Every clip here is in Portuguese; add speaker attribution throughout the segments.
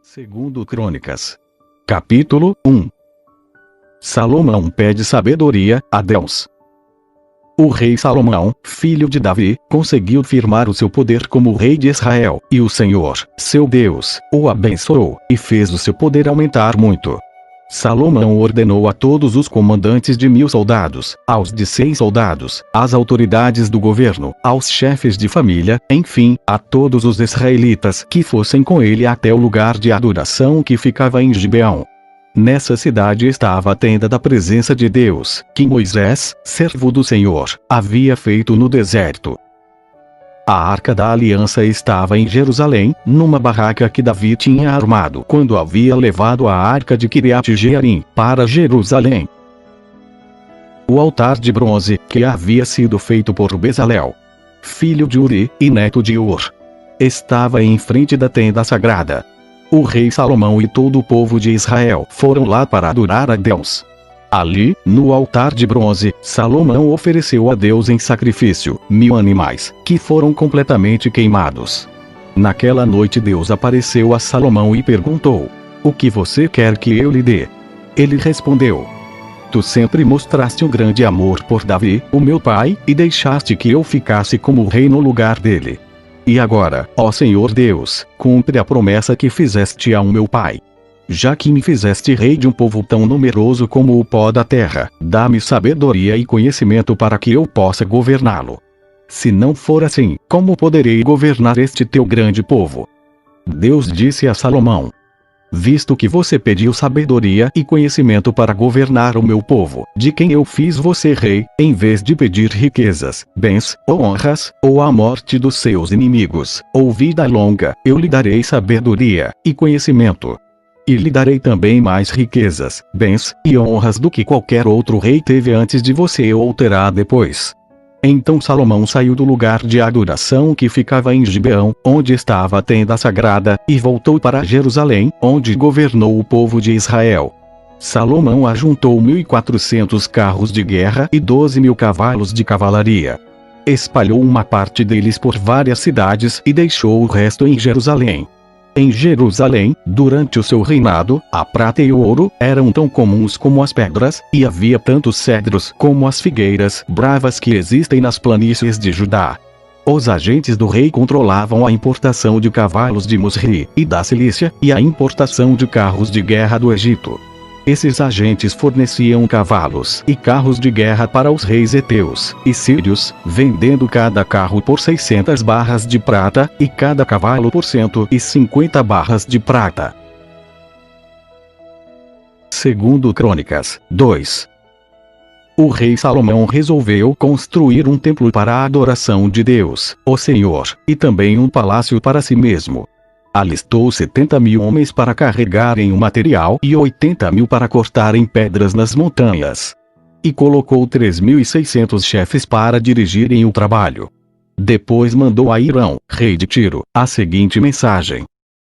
Speaker 1: Segundo Crônicas. Capítulo 1. Salomão pede sabedoria a Deus. O rei Salomão, filho de Davi, conseguiu firmar o seu poder como rei de Israel, e o Senhor, seu Deus, o abençoou, e fez o seu poder aumentar muito. Salomão ordenou a todos os comandantes de 1000 soldados, aos de 100 soldados, às autoridades do governo, aos chefes de família, enfim, a todos os israelitas que fossem com ele até o lugar de adoração que ficava em Gibeão. Nessa cidade estava a tenda da presença de Deus, que Moisés, servo do Senhor, havia feito no deserto. A Arca da Aliança estava em Jerusalém, numa barraca que Davi tinha armado quando havia levado a Arca de Kiriat-Jearim para Jerusalém. O altar de bronze, que havia sido feito por Bezalel, filho de Uri, e neto de Ur, estava em frente da tenda sagrada. O rei Salomão e todo o povo de Israel foram lá para adorar a Deus. Ali, no altar de bronze, Salomão ofereceu a Deus em sacrifício 1000 animais, que foram completamente queimados. Naquela noite Deus apareceu a Salomão e perguntou: "O que você quer que eu lhe dê?" Ele respondeu: "Tu sempre mostraste um grande amor por Davi, o meu pai, e deixaste que eu ficasse como rei no lugar dele. E agora, ó Senhor Deus, cumpre a promessa que fizeste ao meu pai. Já que me fizeste rei de um povo tão numeroso como o pó da terra, dá-me sabedoria e conhecimento para que eu possa governá-lo. Se não for assim, como poderei governar este teu grande povo?" Deus disse a Salomão: "Visto que você pediu sabedoria e conhecimento para governar o meu povo, de quem eu fiz você rei, em vez de pedir riquezas, bens, ou honras, ou a morte dos seus inimigos, ou vida longa, eu lhe darei sabedoria e conhecimento. E lhe darei também mais riquezas, bens, e honras do que qualquer outro rei teve antes de você ou terá depois." Então Salomão saiu do lugar de adoração que ficava em Gibeão, onde estava a tenda sagrada, e voltou para Jerusalém, onde governou o povo de Israel. Salomão ajuntou 1400 carros de guerra e 12.000 cavalos de cavalaria. Espalhou uma parte deles por várias cidades e deixou o resto em Jerusalém. Em Jerusalém, durante o seu reinado, a prata e o ouro eram tão comuns como as pedras, e havia tantos cedros como as figueiras bravas que existem nas planícies de Judá. Os agentes do rei controlavam a importação de cavalos de Musri e da Cilícia, e a importação de carros de guerra do Egito. Esses agentes forneciam cavalos e carros de guerra para os reis heteus e sírios, vendendo cada carro por 600 barras de prata, e cada cavalo por 150 barras de prata. Segundo Crônicas 2. O rei Salomão resolveu construir um templo para a adoração de Deus, o Senhor, e também um palácio para si mesmo. Alistou 70.000 homens para carregarem o material e 80.000 para cortarem pedras nas montanhas. E colocou 3.600 chefes para dirigirem o trabalho. Depois mandou a Hirão, rei de Tiro, a seguinte mensagem: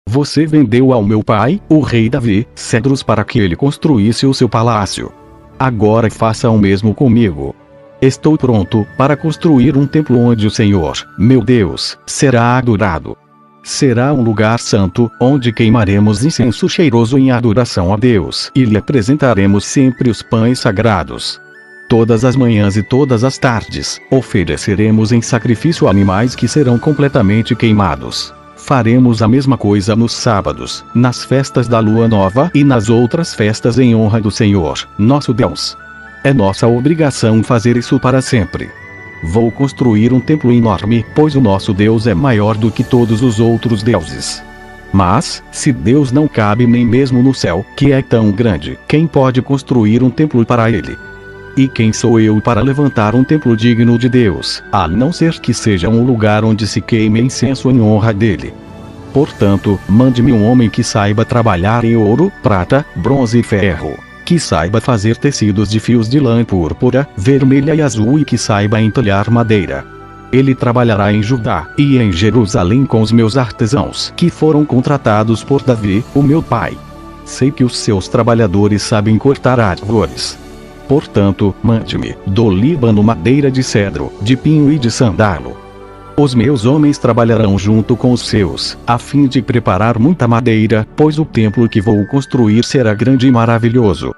Speaker 1: "Você vendeu ao meu pai, o rei Davi, cedros para que ele construísse o seu palácio. Agora faça o mesmo comigo. Estou pronto para construir um templo onde o Senhor, meu Deus, será adorado. Será um lugar santo, onde queimaremos incenso cheiroso em adoração a Deus e lhe apresentaremos sempre os pães sagrados. Todas as manhãs e todas as tardes, ofereceremos em sacrifício animais que serão completamente queimados. Faremos a mesma coisa nos sábados, nas festas da lua nova e nas outras festas em honra do Senhor, nosso Deus. É nossa obrigação fazer isso para sempre. Vou construir um templo enorme, pois o nosso Deus é maior do que todos os outros deuses. Mas, se Deus não cabe nem mesmo no céu, que é tão grande, quem pode construir um templo para ele? E quem sou eu para levantar um templo digno de Deus, a não ser que seja um lugar onde se queime incenso em honra dele? Portanto, mande-me um homem que saiba trabalhar em ouro, prata, bronze e ferro, que saiba fazer tecidos de fios de lã púrpura, vermelha e azul, e que saiba entalhar madeira. Ele trabalhará em Judá e em Jerusalém com os meus artesãos que foram contratados por Davi, o meu pai. Sei que os seus trabalhadores sabem cortar árvores. Portanto, mande-me do Líbano madeira de cedro, de pinho e de sandalo. Os meus homens trabalharão junto com os seus, a fim de preparar muita madeira, pois o templo que vou construir será grande e maravilhoso.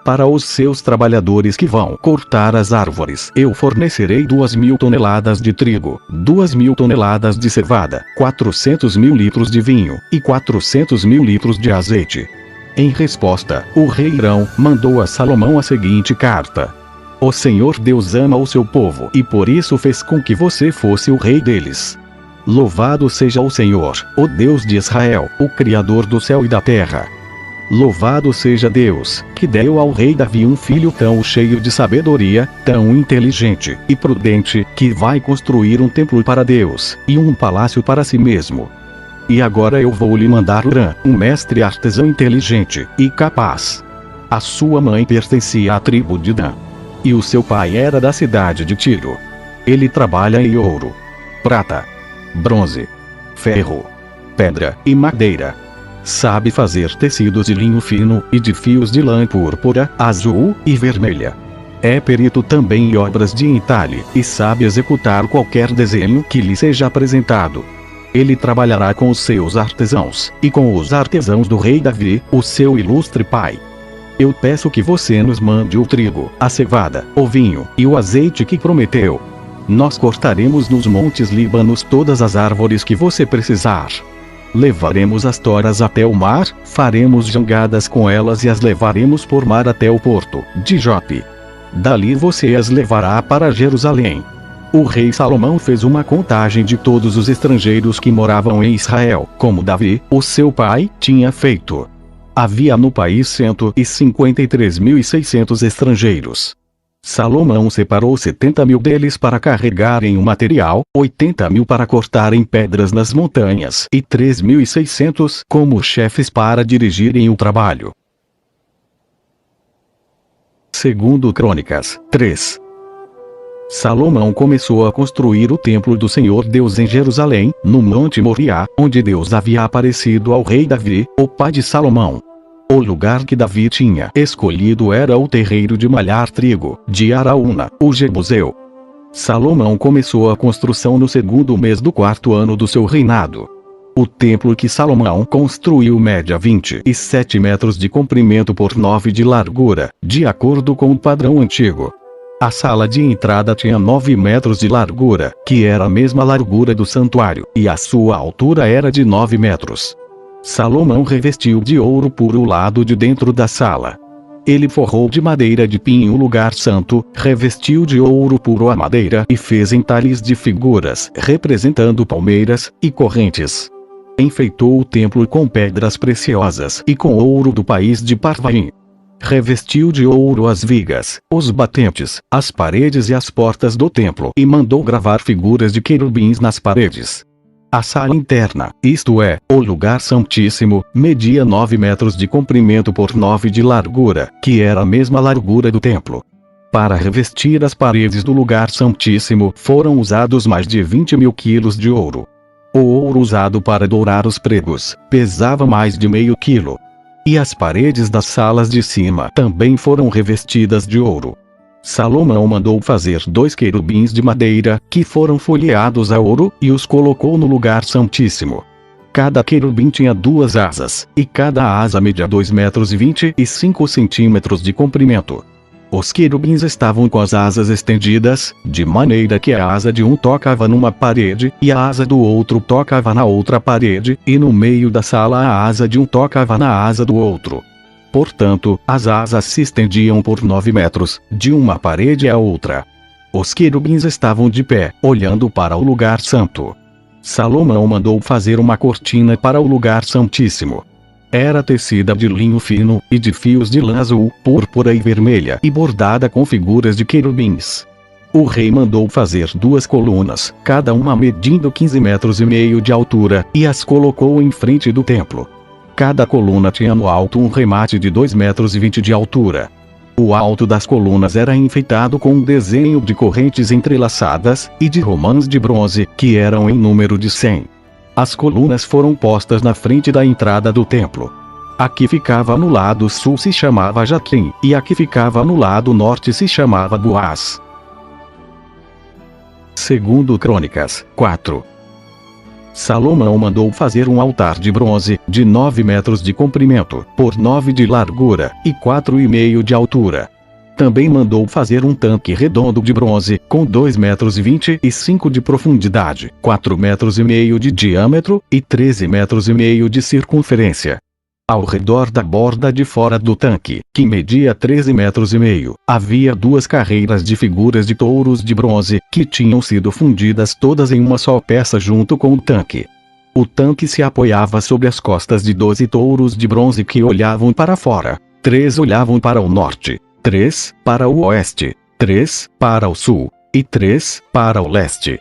Speaker 1: Para os seus trabalhadores que vão cortar as árvores, eu fornecerei 2.000 toneladas de trigo, 2.000 toneladas de cevada, 400.000 litros de vinho, e 400.000 litros de azeite. Em resposta, o rei Irão mandou a Salomão a seguinte carta: O Senhor Deus ama o seu povo e por isso fez com que você fosse o rei deles. Louvado seja o Senhor, o Deus de Israel, o Criador do céu e da terra. Louvado seja Deus, que deu ao rei Davi um filho tão cheio de sabedoria, tão inteligente e prudente, que vai construir um templo para Deus, e um palácio para si mesmo. E agora eu vou lhe mandar Hurã, um mestre artesão inteligente e capaz. A sua mãe pertencia à tribo de Dan. E o seu pai era da cidade de Tiro. Ele trabalha em ouro, prata, bronze, ferro, pedra e madeira. Sabe fazer tecidos de linho fino e de fios de lã púrpura, azul e vermelha. É perito também em obras de entalhe e sabe executar qualquer desenho que lhe seja apresentado. Ele trabalhará com os seus artesãos e com os artesãos do rei Davi, o seu ilustre pai. Eu peço que você nos mande o trigo, a cevada, o vinho e o azeite que prometeu. Nós cortaremos nos montes Líbanos todas as árvores que você precisar. Levaremos as toras até o mar, faremos jangadas com elas e as levaremos por mar até o porto de Jope. Dali você as levará para Jerusalém. O rei Salomão fez uma contagem de todos os estrangeiros que moravam em Israel, como Davi, o seu pai, tinha feito. Havia no país 153.600 estrangeiros. Salomão separou 70.000 deles para carregarem o material, 80.000 para cortarem pedras nas montanhas e 3.600 como chefes para dirigirem o trabalho. Segundo Crônicas 3. Salomão começou a construir o templo do Senhor Deus em Jerusalém, no Monte Moriá, onde Deus havia aparecido ao rei Davi, o pai de Salomão. O lugar que Davi tinha escolhido era o terreiro de malhar trigo, de Araúna, o Jebuseu. Salomão começou a construção no segundo mês do quarto ano do seu reinado. O templo que Salomão construiu media 27 metros de comprimento por 9 de largura, de acordo com o padrão antigo. A sala de entrada tinha 9 metros de largura, que era a mesma largura do santuário, e a sua altura era de 9 metros. Salomão revestiu de ouro puro o lado de dentro da sala. Ele forrou de madeira de pinho o lugar santo, revestiu de ouro puro a madeira e fez entalhes de figuras representando palmeiras e correntes. Enfeitou o templo com pedras preciosas e com ouro do país de Parvaim. Revestiu de ouro as vigas, os batentes, as paredes e as portas do templo e mandou gravar figuras de querubins nas paredes. A sala interna, isto é, o lugar santíssimo, media 9 metros de comprimento por 9 de largura, que era a mesma largura do templo. Para revestir as paredes do lugar santíssimo foram usados mais de 20.000 quilos de ouro. O ouro usado para dourar os pregos pesava mais de meio quilo. E as paredes das salas de cima também foram revestidas de ouro. Salomão mandou fazer 2 querubins de madeira, que foram folheados a ouro, e os colocou no lugar santíssimo. Cada querubim tinha 2 asas, e cada asa media 2,25 metros de comprimento. Os querubins estavam com as asas estendidas, de maneira que a asa de um tocava numa parede, e a asa do outro tocava na outra parede, e no meio da sala a asa de um tocava na asa do outro. Portanto, as asas se estendiam por 9 metros, de uma parede à outra. Os querubins estavam de pé, olhando para o lugar santo. Salomão mandou fazer uma cortina para o lugar santíssimo. Era tecida de linho fino, e de fios de lã azul, púrpura e vermelha, e bordada com figuras de querubins. O rei mandou fazer 2 colunas, cada uma medindo 15,5 metros de altura, e as colocou em frente do templo. Cada coluna tinha no alto um remate de 2,20 metros de altura. O alto das colunas era enfeitado com um desenho de correntes entrelaçadas, e de romãs de bronze, que eram em número de 100. As colunas foram postas na frente da entrada do templo. A que ficava no lado sul se chamava Jaquim, e a que ficava no lado norte se chamava Boaz. Segundo Crônicas 4. Salomão mandou fazer um altar de bronze, de 9 metros de comprimento, por 9 de largura, e 4,5 de altura. Também mandou fazer um tanque redondo de bronze, com 2 metros e 25 de profundidade, 4 metros e meio de diâmetro, e 13 metros e meio de circunferência. Ao redor da borda de fora do tanque, que media 13 metros e meio, havia 2 carreiras de figuras de touros de bronze, que tinham sido fundidas todas em uma só peça junto com o tanque. O tanque se apoiava sobre as costas de 12 touros de bronze que olhavam para fora. 3 olhavam para o norte, 3 para o oeste, 3 para o sul, e 3 para o leste.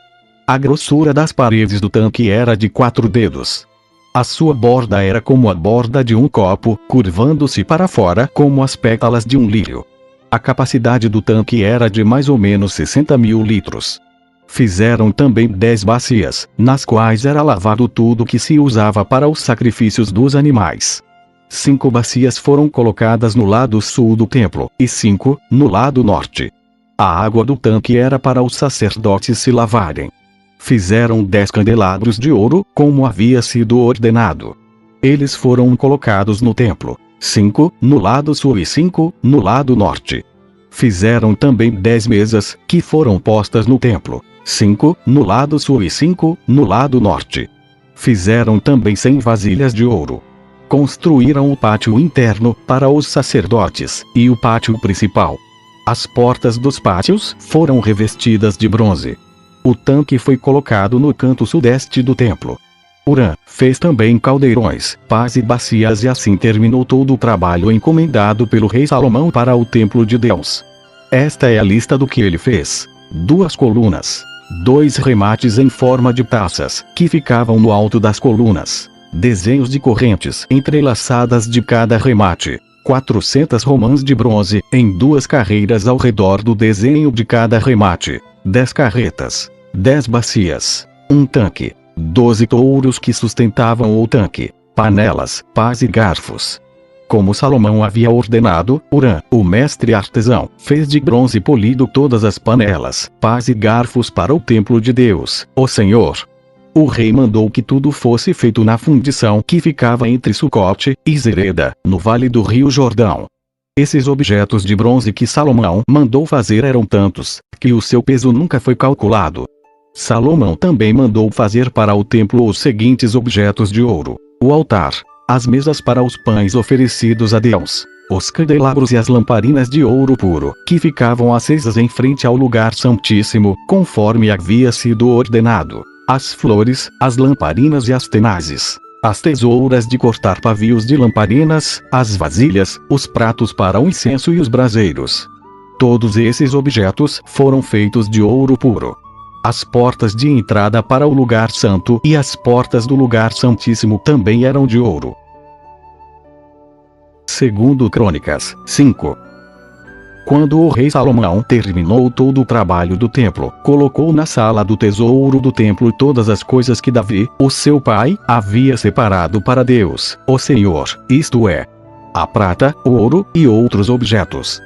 Speaker 1: A grossura das paredes do tanque era de 4 dedos. A sua borda era como a borda de um copo, curvando-se para fora como as pétalas de um lírio. A capacidade do tanque era de mais ou menos 60.000 litros. Fizeram também 10 bacias, nas quais era lavado tudo que se usava para os sacrifícios dos animais. 5 bacias foram colocadas no lado sul do templo, e 5, no lado norte. A água do tanque era para os sacerdotes se lavarem. Fizeram 10 candelabros de ouro, como havia sido ordenado. Eles foram colocados no templo, 5 no lado sul e 5 no lado norte. Fizeram também 10 mesas, que foram postas no templo, 5 no lado sul e 5 no lado norte. Fizeram também 100 vasilhas de ouro. Construíram o pátio interno para os sacerdotes, e o pátio principal. As portas dos pátios foram revestidas de bronze. O tanque foi colocado no canto sudeste do templo. Hurã fez também caldeirões, pás e bacias, e assim terminou todo o trabalho encomendado pelo rei Salomão para o templo de Deus. Esta é a lista do que ele fez: 2 colunas, 2 remates em forma de taças, que ficavam no alto das colunas, desenhos de correntes entrelaçadas de cada remate, 400 romãs de bronze, em 2 carreiras ao redor do desenho de cada remate, 10 carretas, 10 bacias, um tanque, 12 touros que sustentavam o tanque, panelas, pás e garfos. Como Salomão havia ordenado, Hurã, o mestre artesão, fez de bronze polido todas as panelas, pás e garfos para o templo de Deus, o Senhor. O rei mandou que tudo fosse feito na fundição que ficava entre Sucote e Zereda, no vale do rio Jordão. Esses objetos de bronze que Salomão mandou fazer eram tantos, que o seu peso nunca foi calculado. Salomão também mandou fazer para o templo os seguintes objetos de ouro: o altar, as mesas para os pães oferecidos a Deus, os candelabros e as lamparinas de ouro puro, que ficavam acesas em frente ao lugar santíssimo, conforme havia sido ordenado, as flores, as lamparinas e as tenazes, as tesouras de cortar pavios de lamparinas, as vasilhas, os pratos para o incenso e os braseiros. Todos esses objetos foram feitos de ouro puro. As portas de entrada para o lugar santo e as portas do lugar santíssimo também eram de ouro. Segundo Crônicas 5. Quando o rei Salomão terminou todo o trabalho do templo, colocou na sala do tesouro do templo todas as coisas que Davi, o seu pai, havia separado para Deus, o Senhor, isto é, a prata, o ouro e outros objetos.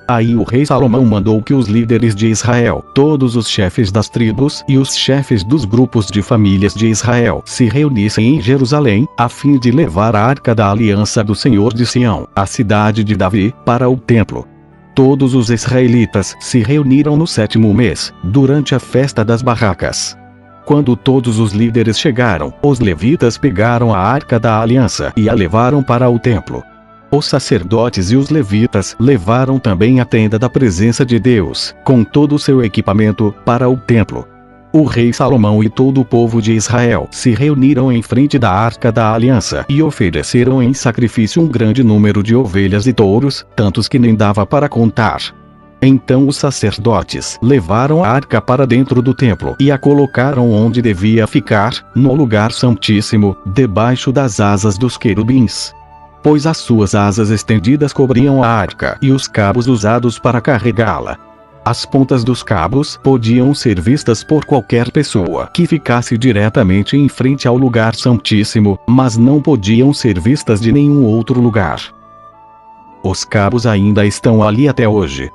Speaker 1: Aí o rei Salomão mandou que os líderes de Israel, todos os chefes das tribos e os chefes dos grupos de famílias de Israel se reunissem em Jerusalém, a fim de levar a arca da aliança do Senhor de Sião, a cidade de Davi, para o templo. Todos os israelitas se reuniram no 7º mês, durante a festa das barracas. Quando todos os líderes chegaram, os levitas pegaram a arca da aliança e a levaram para o templo. Os sacerdotes e os levitas levaram também a tenda da presença de Deus, com todo o seu equipamento, para o templo. O rei Salomão e todo o povo de Israel se reuniram em frente da arca da aliança e ofereceram em sacrifício um grande número de ovelhas e touros, tantos que nem dava para contar. Então os sacerdotes levaram a arca para dentro do templo e a colocaram onde devia ficar, no lugar santíssimo, debaixo das asas dos querubins. Pois as suas asas estendidas cobriam a arca e os cabos usados para carregá-la. As pontas dos cabos podiam ser vistas por qualquer pessoa que ficasse diretamente em frente ao lugar santíssimo, mas não podiam ser vistas de nenhum outro lugar. Os cabos ainda estão ali até hoje.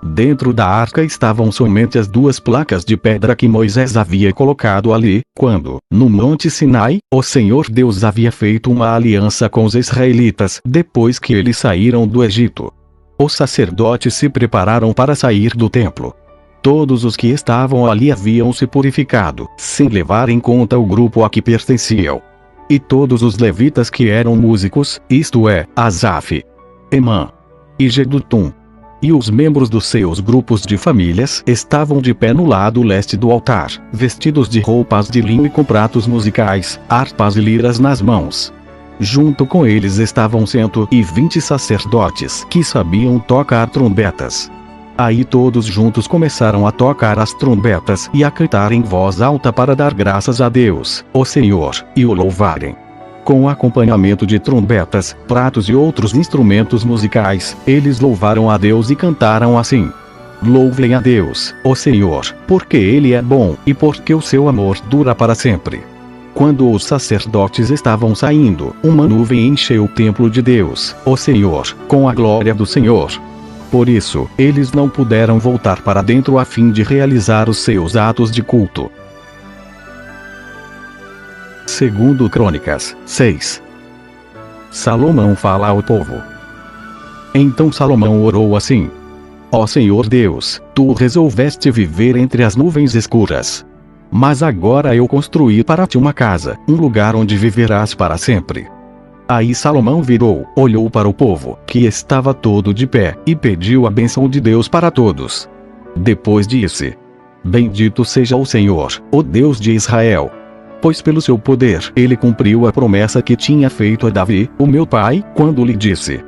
Speaker 1: Dentro da arca estavam somente as 2 placas de pedra que Moisés havia colocado ali, quando, no Monte Sinai, o Senhor Deus havia feito uma aliança com os israelitas depois que eles saíram do Egito. Os sacerdotes se prepararam para sair do templo. Todos os que estavam ali haviam se purificado, sem levar em conta o grupo a que pertenciam. E todos os levitas que eram músicos, isto é, Asaf, Emã e Jedutum, e os membros dos seus grupos de famílias estavam de pé no lado leste do altar, vestidos de roupas de linho e com pratos musicais, harpas e liras nas mãos. Junto com eles estavam 120 sacerdotes que sabiam tocar trombetas. Aí todos juntos começaram a tocar as trombetas e a cantar em voz alta para dar graças a Deus, o Senhor, e o louvarem. Com acompanhamento de trombetas, pratos e outros instrumentos musicais, eles louvaram a Deus e cantaram assim: Louvem a Deus, o Senhor, porque Ele é bom, e porque o seu amor dura para sempre. Quando os sacerdotes estavam saindo, uma nuvem encheu o templo de Deus, o Senhor, com a glória do Senhor. Por isso, eles não puderam voltar para dentro a fim de realizar os seus atos de culto. Segundo Crônicas 6. Salomão fala ao povo. Então Salomão orou assim: Ó Senhor Deus, tu resolveste viver entre as nuvens escuras. Mas agora eu construí para ti uma casa, um lugar onde viverás para sempre. Aí Salomão virou, olhou para o povo, que estava todo de pé, e pediu a bênção de Deus para todos. Depois disse: Bendito seja o Senhor, o Deus de Israel. Pois pelo seu poder ele cumpriu a promessa que tinha feito a Davi, o meu pai, quando lhe disse: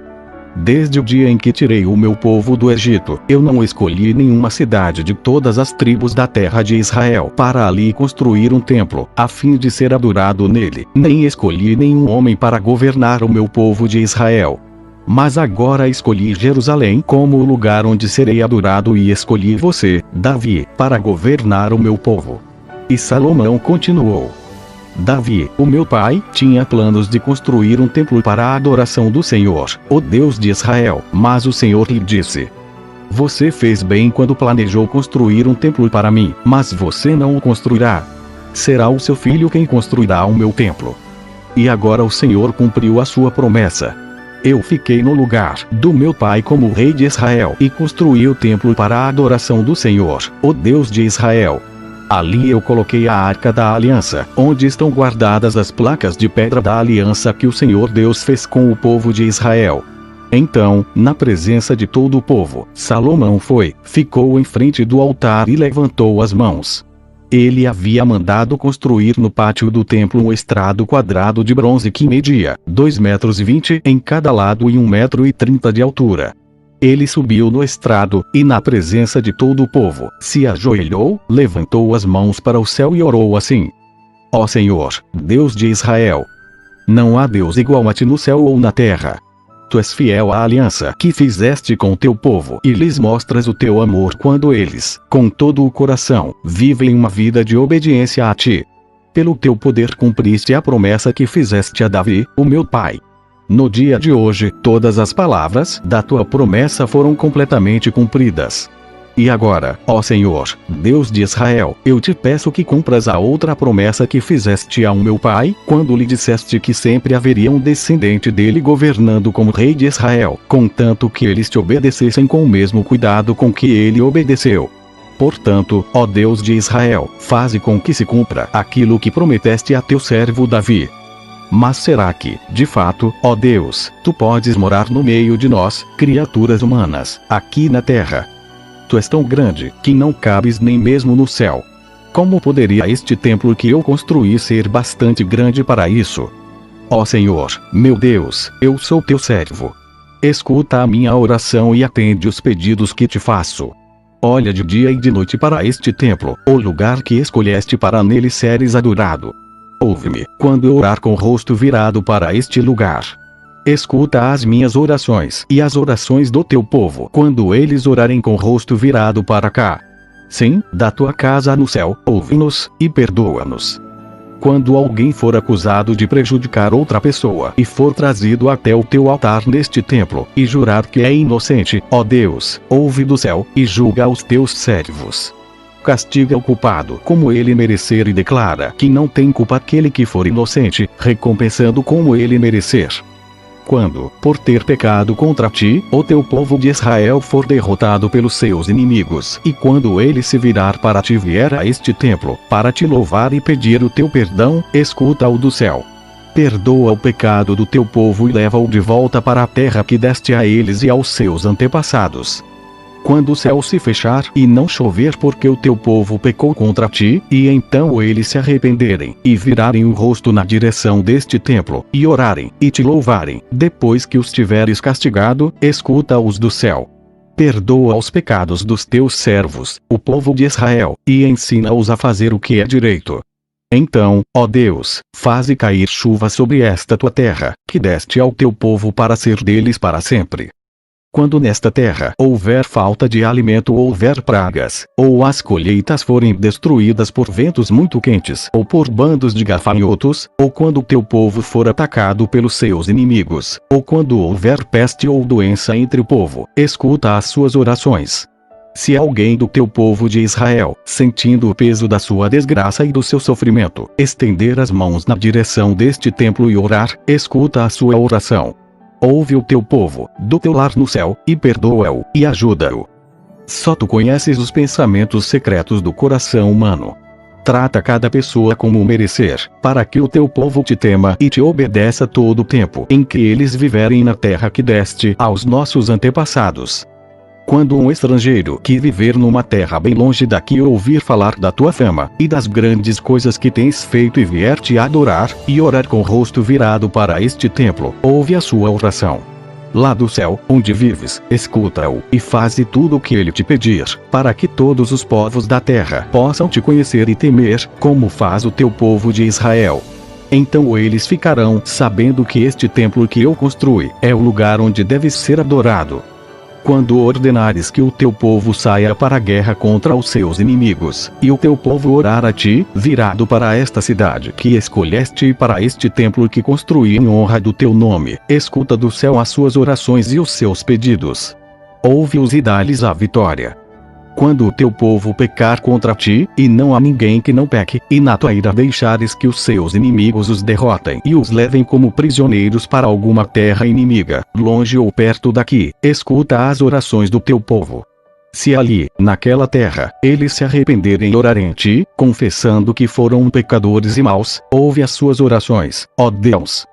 Speaker 1: Desde o dia em que tirei o meu povo do Egito, eu não escolhi nenhuma cidade de todas as tribos da terra de Israel para ali construir um templo, a fim de ser adorado nele, nem escolhi nenhum homem para governar o meu povo de Israel. Mas agora escolhi Jerusalém como o lugar onde serei adorado e escolhi você, Davi, para governar o meu povo. E Salomão continuou: Davi, o meu pai, tinha planos de construir um templo para a adoração do Senhor, o Deus de Israel, mas o Senhor lhe disse: Você fez bem quando planejou construir um templo para mim, mas você não o construirá. Será o seu filho quem construirá o meu templo. E agora o Senhor cumpriu a sua promessa. Eu fiquei no lugar do meu pai como rei de Israel e construí o templo para a adoração do Senhor, o Deus de Israel. Ali eu coloquei a Arca da Aliança, onde estão guardadas as placas de pedra da aliança que o Senhor Deus fez com o povo de Israel. Então, na presença de todo o povo, Salomão ficou em frente do altar e levantou as mãos. Ele havia mandado construir no pátio do templo um estrado quadrado de bronze que media 2,20 metros em cada lado e 1,30 metros de altura. Ele subiu no estrado, e na presença de todo o povo, se ajoelhou, levantou as mãos para o céu e orou assim: Ó Senhor, Deus de Israel! Não há Deus igual a ti no céu ou na terra. Tu és fiel à aliança que fizeste com teu povo e lhes mostras o teu amor quando eles, com todo o coração, vivem uma vida de obediência a ti. Pelo teu poder cumpriste a promessa que fizeste a Davi, o meu pai. No dia de hoje, todas as palavras da tua promessa foram completamente cumpridas. E agora, ó Senhor, Deus de Israel, eu te peço que cumpras a outra promessa que fizeste ao meu pai, quando lhe disseste que sempre haveria um descendente dele governando como rei de Israel, contanto que eles te obedecessem com o mesmo cuidado com que ele obedeceu. Portanto, ó Deus de Israel, faze com que se cumpra aquilo que prometeste a teu servo Davi. Mas será que, de fato, ó Deus, tu podes morar no meio de nós, criaturas humanas, aqui na terra? Tu és tão grande, que não cabes nem mesmo no céu. Como poderia este templo que eu construí ser bastante grande para isso? Ó Senhor, meu Deus, eu sou teu servo. Escuta a minha oração e atende os pedidos que te faço. Olha de dia e de noite para este templo, o lugar que escolheste para nele seres adorado. Ouve-me, quando eu orar com o rosto virado para este lugar. Escuta as minhas orações e as orações do teu povo quando eles orarem com o rosto virado para cá. Sim, da tua casa no céu, ouve-nos, e perdoa-nos. quando alguém for acusado de prejudicar outra pessoa e for trazido até o teu altar neste templo, e jurar que é inocente, ó Deus, ouve do céu, e julga os teus servos. Castiga o culpado como ele merecer e declara que não tem culpa aquele que for inocente, recompensando como ele merecer. Quando, por ter pecado contra ti, o teu povo de Israel for derrotado pelos seus inimigos, e quando ele se virar para ti vier a este templo, para te louvar e pedir o teu perdão, escuta-o do céu. Perdoa o pecado do teu povo e leva-o de volta para a terra que deste a eles e aos seus antepassados. Quando o céu se fechar e não chover porque o teu povo pecou contra ti, e então eles se arrependerem, e virarem o rosto na direção deste templo, e orarem, e te louvarem, depois que os tiveres castigado, escuta-os do céu. Perdoa os pecados dos teus servos, o povo de Israel, e ensina-os a fazer o que é direito. Então, ó Deus, faze cair chuva sobre esta tua terra, que deste ao teu povo para ser deles para sempre. Quando nesta terra houver falta de alimento ou houver pragas, ou as colheitas forem destruídas por ventos muito quentes ou por bandos de gafanhotos, ou quando o teu povo for atacado pelos seus inimigos, ou quando houver peste ou doença entre o povo, escuta as suas orações. Se alguém do teu povo de Israel, sentindo o peso da sua desgraça e do seu sofrimento, estender as mãos na direção deste templo e orar, escuta a sua oração. Ouve o teu povo, do teu lar no céu, e perdoa-o, e ajuda-o. Só tu conheces os pensamentos secretos do coração humano. Trata cada pessoa como merecer, para que o teu povo te tema e te obedeça todo o tempo em que eles viverem na terra que deste aos nossos antepassados. Quando um estrangeiro que viver numa terra bem longe daqui ouvir falar da tua fama, e das grandes coisas que tens feito e vier te adorar, e orar com o rosto virado para este templo, ouve a sua oração. Lá do céu, onde vives, escuta-o, e faze tudo o que ele te pedir, para que todos os povos da terra possam te conhecer e temer, como faz o teu povo de Israel. Então eles ficarão sabendo que este templo que eu construí, é o lugar onde deves ser adorado. Quando ordenares que o teu povo saia para a guerra contra os seus inimigos, e o teu povo orar a ti, virado para esta cidade que escolheste e para este templo que construí em honra do teu nome, escuta do céu as suas orações e os seus pedidos. Ouve-os e dá-lhes a vitória. Quando o teu povo pecar contra ti, e não há ninguém que não peque, e na tua ira deixares que os seus inimigos os derrotem e os levem como prisioneiros para alguma terra inimiga, longe ou perto daqui, escuta as orações do teu povo. Se ali, naquela terra, eles se arrependerem e orarem a ti, confessando que foram pecadores e maus, ouve as suas orações, ó Deus.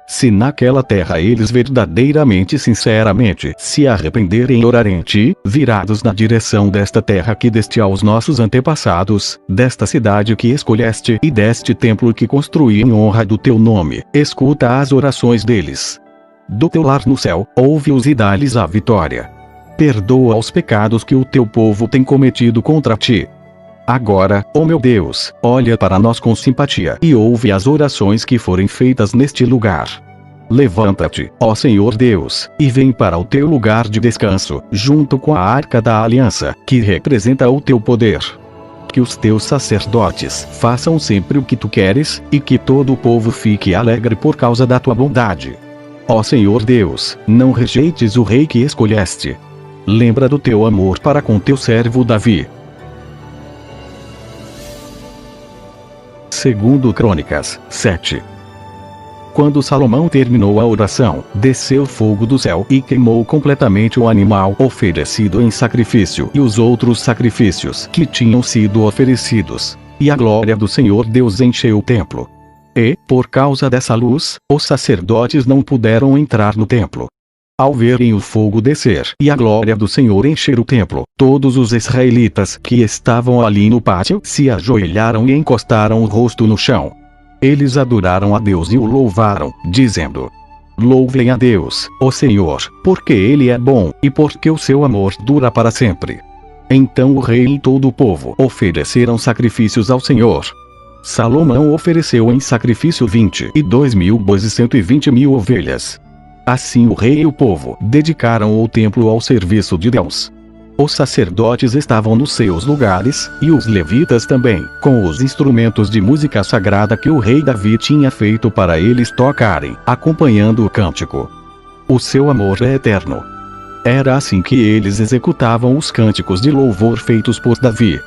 Speaker 1: Se naquela terra eles verdadeiramente e sinceramente se arrependerem e orarem a ti, virados na direção desta terra que deste aos nossos antepassados, desta cidade que escolheste e deste templo que construí em honra do teu nome, escuta as orações deles. Do teu lar no céu, ouve-os e dá-lhes a vitória. Perdoa os pecados que o teu povo tem cometido contra ti. Agora, ó meu Deus, olha para nós com simpatia e ouve as orações que forem feitas neste lugar. Levanta-te, ó Senhor Deus, e vem para o teu lugar de descanso, junto com a arca da aliança, que representa o teu poder. Que os teus sacerdotes façam sempre o que tu queres, e que todo o povo fique alegre por causa da tua bondade. Ó Senhor Deus, não rejeites o rei que escolheste. Lembra do teu amor para com teu servo Davi. Segundo Crônicas 7. Quando Salomão terminou a oração, desceu fogo do céu e queimou completamente o animal oferecido em sacrifício e os outros sacrifícios que tinham sido oferecidos. E a glória do Senhor Deus encheu o templo. E, por causa dessa luz, os sacerdotes não puderam entrar no templo. Ao verem o fogo descer e a glória do Senhor encher o templo, todos os israelitas que estavam ali no pátio se ajoelharam e encostaram o rosto no chão. Eles adoraram a Deus e o louvaram, dizendo: Louvem a Deus, ó Senhor, porque Ele é bom, e porque o seu amor dura para sempre. Então o rei e todo o povo ofereceram sacrifícios ao Senhor. Salomão ofereceu em sacrifício 22.000 bois e 120.000 ovelhas. Assim o rei e o povo dedicaram o templo ao serviço de Deus. Os sacerdotes estavam nos seus lugares, e os levitas também, com os instrumentos de música sagrada que o rei Davi tinha feito para eles tocarem, acompanhando o cântico. O seu amor é eterno. Era assim que eles executavam os cânticos de louvor feitos por Davi.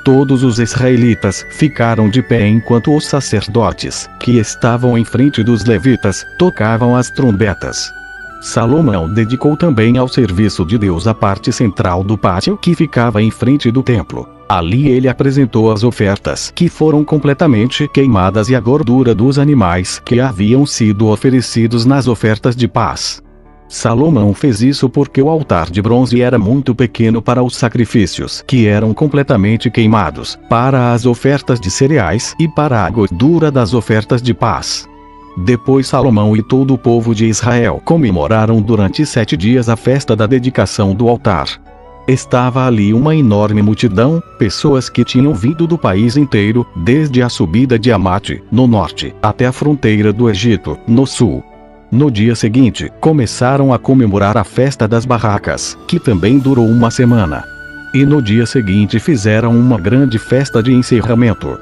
Speaker 1: Todos os israelitas ficaram de pé enquanto os sacerdotes, que estavam em frente dos levitas, tocavam as trombetas. Salomão dedicou também ao serviço de Deus a parte central do pátio que ficava em frente do templo. Ali ele apresentou as ofertas que foram completamente queimadas e a gordura dos animais que haviam sido oferecidos nas ofertas de paz. Salomão fez isso porque o altar de bronze era muito pequeno para os sacrifícios que eram completamente queimados, para as ofertas de cereais e para a gordura das ofertas de paz. Depois Salomão e todo o povo de Israel comemoraram durante 7 dias a festa da dedicação do altar. Estava ali uma enorme multidão, pessoas que tinham vindo do país inteiro, desde a subida de Amate, no norte, até a fronteira do Egito, no sul. No dia seguinte, começaram a comemorar a festa das barracas, que também durou uma semana. E no dia seguinte fizeram uma grande festa de encerramento.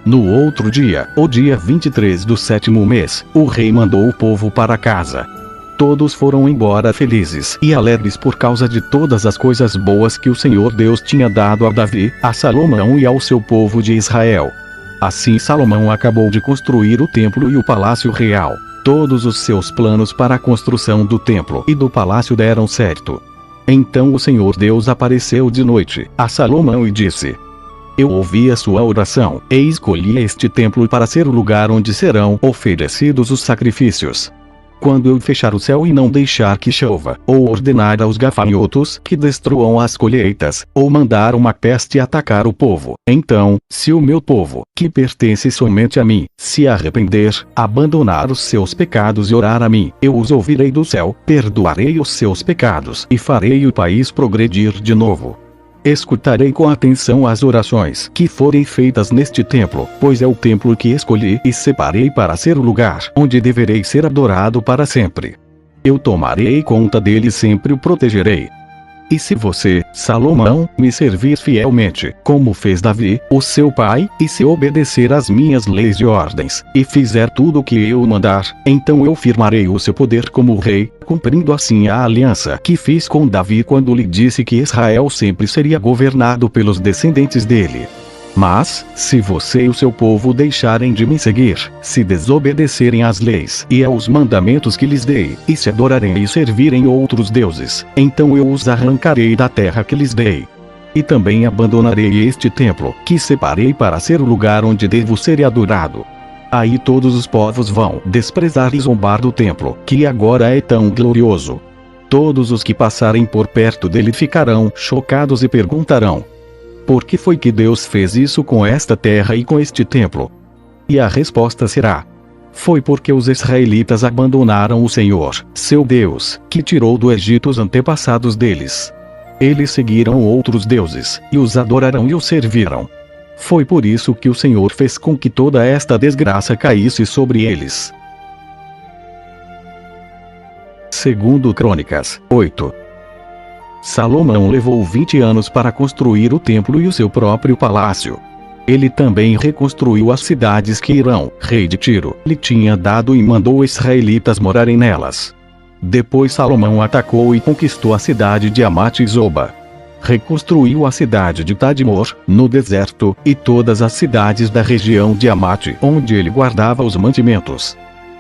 Speaker 1: No outro dia, o dia 23 do 7º mês, o rei mandou o povo para casa. Todos foram embora felizes e alegres por causa de todas as coisas boas que o Senhor Deus tinha dado a Davi, a Salomão e ao seu povo de Israel. Assim Salomão acabou de construir o templo e o palácio real. Todos os seus planos para a construção do templo e do palácio deram certo. Então o Senhor Deus apareceu de noite a Salomão e disse: Eu ouvi a sua oração, e escolhi este templo para ser o lugar onde serão oferecidos os sacrifícios. Quando eu fechar o céu e não deixar que chova, ou ordenar aos gafanhotos que destruam as colheitas, ou mandar uma peste atacar o povo, então, se o meu povo, que pertence somente a mim, se arrepender, abandonar os seus pecados e orar a mim, eu os ouvirei do céu, perdoarei os seus pecados e farei o país progredir de novo. Escutarei com atenção as orações que forem feitas neste templo, pois é o templo que escolhi e separei para ser o lugar onde deverei ser adorado para sempre. Eu tomarei conta dele e sempre o protegerei. E se você, Salomão, me servir fielmente, como fez Davi, o seu pai, e se obedecer às minhas leis e ordens, e fizer tudo o que eu mandar, então eu firmarei o seu poder como rei, cumprindo assim a aliança que fiz com Davi quando lhe disse que Israel sempre seria governado pelos descendentes dele. Mas, se você e o seu povo deixarem de me seguir, se desobedecerem às leis e aos mandamentos que lhes dei, e se adorarem e servirem outros deuses, então eu os arrancarei da terra que lhes dei. E também abandonarei este templo, que separei para ser o lugar onde devo ser adorado. Aí todos os povos vão desprezar e zombar do templo, que agora é tão glorioso. Todos os que passarem por perto dele ficarão chocados e perguntarão: por que foi que Deus fez isso com esta terra e com este templo? E a resposta será: foi porque os israelitas abandonaram o Senhor, seu Deus, que tirou do Egito os antepassados deles. Eles seguiram outros deuses, e os adoraram e os serviram. Foi por isso que o Senhor fez com que toda esta desgraça caísse sobre eles. Segundo Crônicas 8. Salomão levou 20 anos para construir o templo e o seu próprio palácio. Ele também reconstruiu as cidades que Hirão, rei de Tiro, lhe tinha dado e mandou israelitas morarem nelas. Depois Salomão atacou e conquistou a cidade de Amate e Zoba. Reconstruiu a cidade de Tadmor, no deserto, e todas as cidades da região de Amate, onde ele guardava os mantimentos.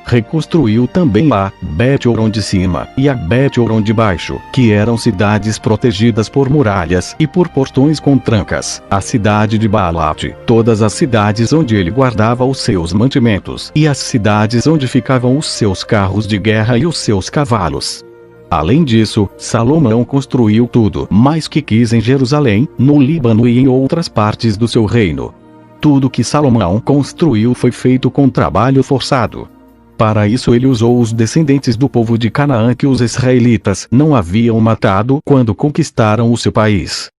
Speaker 1: Reconstruiu também a Bet-Horon de cima e a Bet-Horon de baixo, que eram cidades protegidas por muralhas e por portões com trancas, a cidade de Baalate, todas as cidades onde ele guardava os seus mantimentos e as cidades onde ficavam os seus carros de guerra e os seus cavalos. Além disso, Salomão construiu tudo mais que quis em Jerusalém, no Líbano e em outras partes do seu reino. Tudo que Salomão construiu foi feito com trabalho forçado. Para isso ele usou os descendentes do povo de Canaã que os israelitas não haviam matado quando conquistaram o seu país.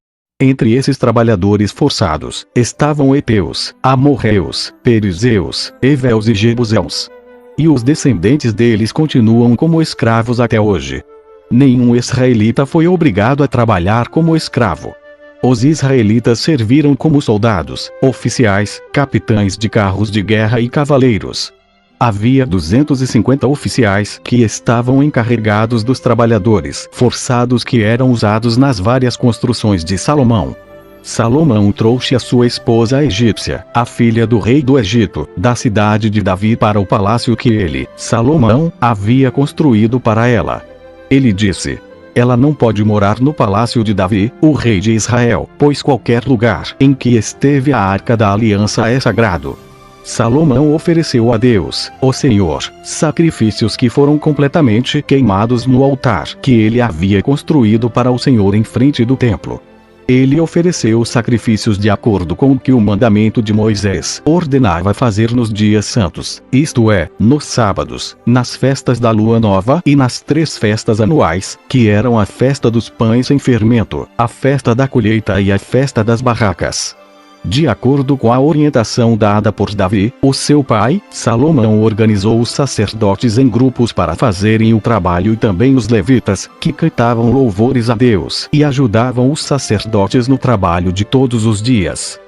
Speaker 1: Entre esses trabalhadores forçados, estavam heteus, amorreus, perizeus, heveus e jebuseus. E os descendentes deles continuam como escravos até hoje. Nenhum israelita foi obrigado a trabalhar como escravo. Os israelitas serviram como soldados, oficiais, capitães de carros de guerra e cavaleiros. Havia 250 oficiais que estavam encarregados dos trabalhadores forçados que eram usados nas várias construções de Salomão. Salomão trouxe a sua esposa egípcia, a filha do rei do Egito, da cidade de Davi para o palácio que ele, Salomão, havia construído para ela. Ele disse: ela não pode morar no palácio de Davi, o rei de Israel, pois qualquer lugar em que esteve a arca da aliança é sagrado. Salomão ofereceu a Deus, o Senhor, sacrifícios que foram completamente queimados no altar que ele havia construído para o Senhor em frente do templo. Ele ofereceu sacrifícios de acordo com o que o mandamento de Moisés ordenava fazer nos dias santos, isto é, nos sábados, nas festas da lua nova e nas 3 festas anuais, que eram a festa dos pães sem fermento, a festa da colheita e a festa das barracas. De acordo com a orientação dada por Davi, o seu pai, Salomão organizou os sacerdotes em grupos para fazerem o trabalho e também os levitas, que cantavam louvores a Deus e ajudavam os sacerdotes no trabalho de todos os dias.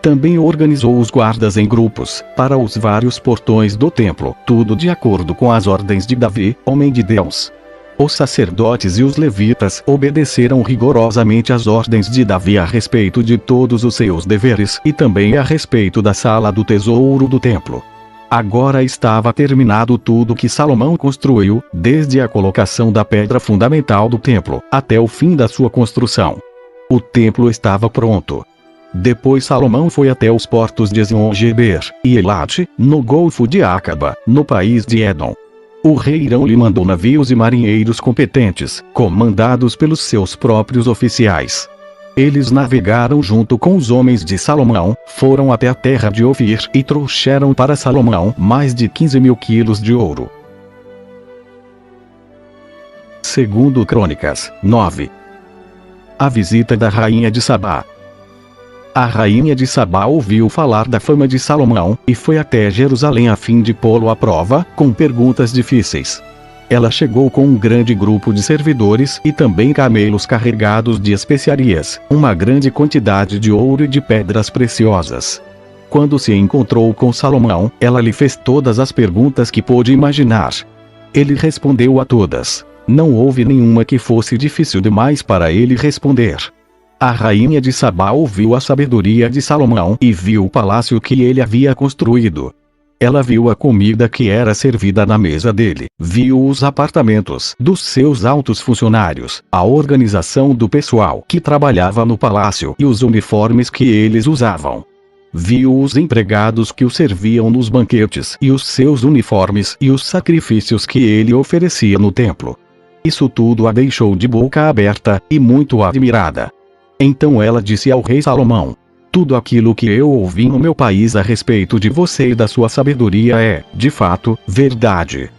Speaker 1: Também organizou os guardas em grupos, para os vários portões do templo, tudo de acordo com as ordens de Davi, homem de Deus. Os sacerdotes e os levitas obedeceram rigorosamente às ordens de Davi a respeito de todos os seus deveres e também a respeito da sala do tesouro do templo. Agora estava terminado tudo que Salomão construiu, desde a colocação da pedra fundamental do templo, até o fim da sua construção. O templo estava pronto. Depois Salomão foi até os portos de Ezion-Geber e Elate, no Golfo de Acaba, no país de Edom. O rei Irão lhe mandou navios e marinheiros competentes, comandados pelos seus próprios oficiais. Eles navegaram junto com os homens de Salomão, foram até a terra de Ofir e trouxeram para Salomão mais de 15.000 quilos de ouro. Segundo Crônicas, 9. A visita da rainha de Sabá. A rainha de Sabá ouviu falar da fama de Salomão, e foi até Jerusalém a fim de pô-lo à prova, com perguntas difíceis. Ela chegou com um grande grupo de servidores e também camelos carregados de especiarias, uma grande quantidade de ouro e de pedras preciosas. Quando se encontrou com Salomão, ela lhe fez todas as perguntas que pôde imaginar. Ele respondeu a todas. Não houve nenhuma que fosse difícil demais para ele responder. A rainha de Sabá ouviu a sabedoria de Salomão e viu o palácio que ele havia construído. Ela viu a comida que era servida na mesa dele, viu os apartamentos dos seus altos funcionários, a organização do pessoal que trabalhava no palácio e os uniformes que eles usavam. Viu os empregados que o serviam nos banquetes e os seus uniformes e os sacrifícios que ele oferecia no templo. Isso tudo a deixou de boca aberta e muito admirada. Então ela disse ao rei Salomão: tudo aquilo que eu ouvi no meu país a respeito de você e da sua sabedoria é, de fato, verdade.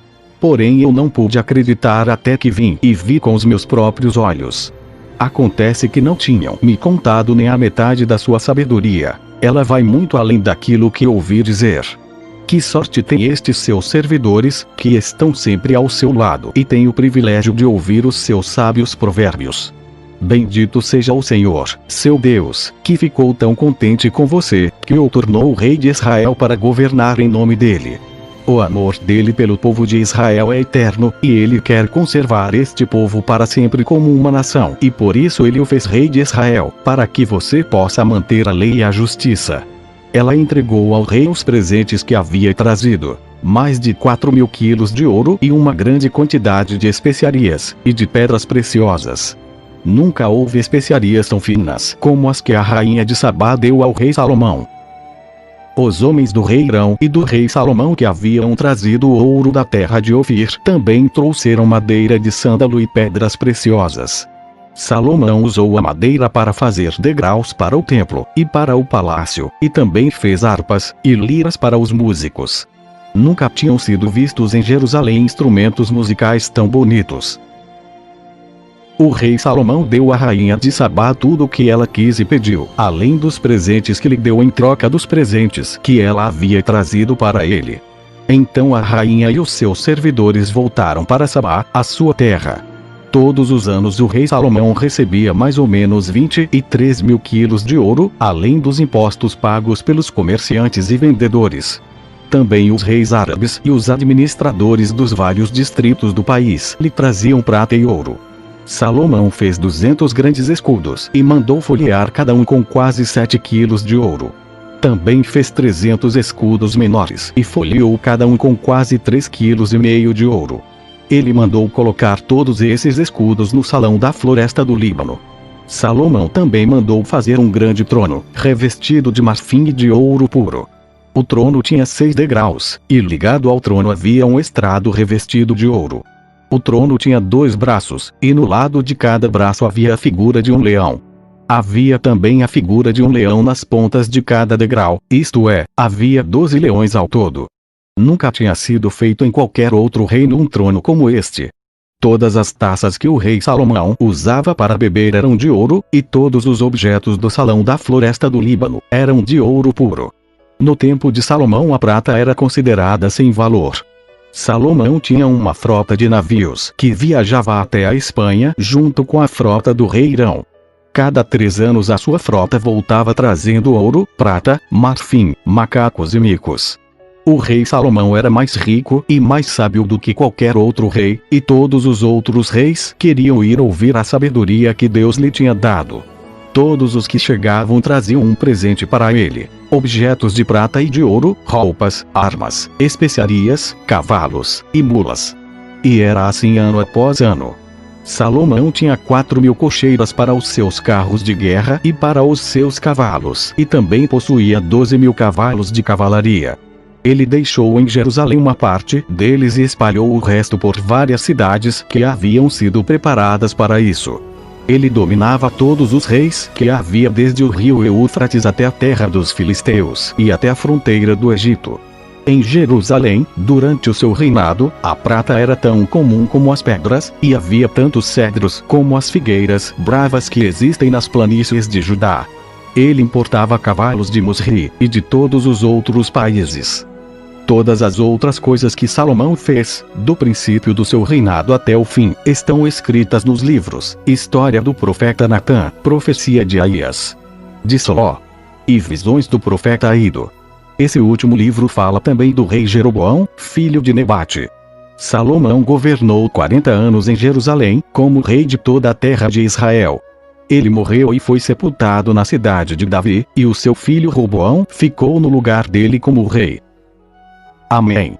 Speaker 1: Porém eu não pude acreditar até que vim e vi com os meus próprios olhos. Acontece que não tinham me contado nem a metade da sua sabedoria. Ela vai muito além daquilo que ouvi dizer. Que sorte tem estes seus servidores, que estão sempre ao seu lado e têm o privilégio de ouvir os seus sábios provérbios. Bendito seja o Senhor, seu Deus, que ficou tão contente com você, que o tornou o rei de Israel para governar em nome dele. O amor dele pelo povo de Israel é eterno, e ele quer conservar este povo para sempre como uma nação, e por isso ele o fez rei de Israel, para que você possa manter a lei e a justiça. Ela entregou ao rei os presentes que havia trazido, mais de 4.000 quilos de ouro e uma grande quantidade de especiarias, e de pedras preciosas. Nunca houve especiarias tão finas como as que a rainha de Sabá deu ao rei Salomão. Os homens do rei Irão e do rei Salomão que haviam trazido o ouro da terra de Ofir também trouxeram madeira de sândalo e pedras preciosas. Salomão usou a madeira para fazer degraus para o templo e para o palácio, e também fez harpas e liras para os músicos. Nunca tinham sido vistos em Jerusalém instrumentos musicais tão bonitos. O rei Salomão deu à rainha de Sabá tudo o que ela quis e pediu, além dos presentes que lhe deu em troca dos presentes que ela havia trazido para ele. Então a rainha e os seus servidores voltaram para Sabá, a sua terra. Todos os anos o rei Salomão recebia mais ou menos 23 mil quilos de ouro, além dos impostos pagos pelos comerciantes e vendedores. Também os reis árabes e os administradores dos vários distritos do país lhe traziam prata e ouro. Salomão fez 200 grandes escudos e mandou folhear cada um com quase 7 quilos de ouro. Também fez 300 escudos menores e folheou cada um com quase 3,5 quilos de ouro. Ele mandou colocar todos esses escudos no salão da floresta do Líbano. Salomão também mandou fazer um grande trono, revestido de marfim e de ouro puro. O trono tinha 6 degraus, e ligado ao trono havia um estrado revestido de ouro. O trono tinha 2 braços, e no lado de cada braço havia a figura de um leão. Havia também a figura de um leão nas pontas de cada degrau, isto é, havia 12 leões ao todo. Nunca tinha sido feito em qualquer outro reino um trono como este. Todas as taças que o rei Salomão usava para beber eram de ouro, e todos os objetos do salão da floresta do Líbano eram de ouro puro. No tempo de Salomão a prata era considerada sem valor. Salomão tinha uma frota de navios que viajava até a Espanha junto com a frota do rei Irão. Cada 3 anos a sua frota voltava trazendo ouro, prata, marfim, macacos e micos. O rei Salomão era mais rico e mais sábio do que qualquer outro rei, e todos os outros reis queriam ir ouvir a sabedoria que Deus lhe tinha dado. Todos os que chegavam traziam um presente para ele: objetos de prata e de ouro, roupas, armas, especiarias, cavalos e mulas. E era assim ano após ano. Salomão tinha 4.000 cocheiras para os seus carros de guerra e para os seus cavalos, e também possuía 12.000 cavalos de cavalaria. Ele deixou em Jerusalém uma parte deles e espalhou o resto por várias cidades que haviam sido preparadas para isso. Ele dominava todos os reis que havia desde o rio Eufrates até a terra dos filisteus e até a fronteira do Egito. Em Jerusalém, durante o seu reinado, a prata era tão comum como as pedras, e havia tantos cedros como as figueiras bravas que existem nas planícies de Judá. Ele importava cavalos de Musri e de todos os outros países. Todas as outras coisas que Salomão fez, do princípio do seu reinado até o fim, estão escritas nos livros: História do profeta Natã, Profecia de Aías, de Soló e Visões do profeta Ido. Esse último livro fala também do rei Jeroboão, filho de Nebate. Salomão governou 40 anos em Jerusalém, como rei de toda a terra de Israel. Ele morreu e foi sepultado na cidade de Davi, e o seu filho Roboão ficou no lugar dele como rei. Amém.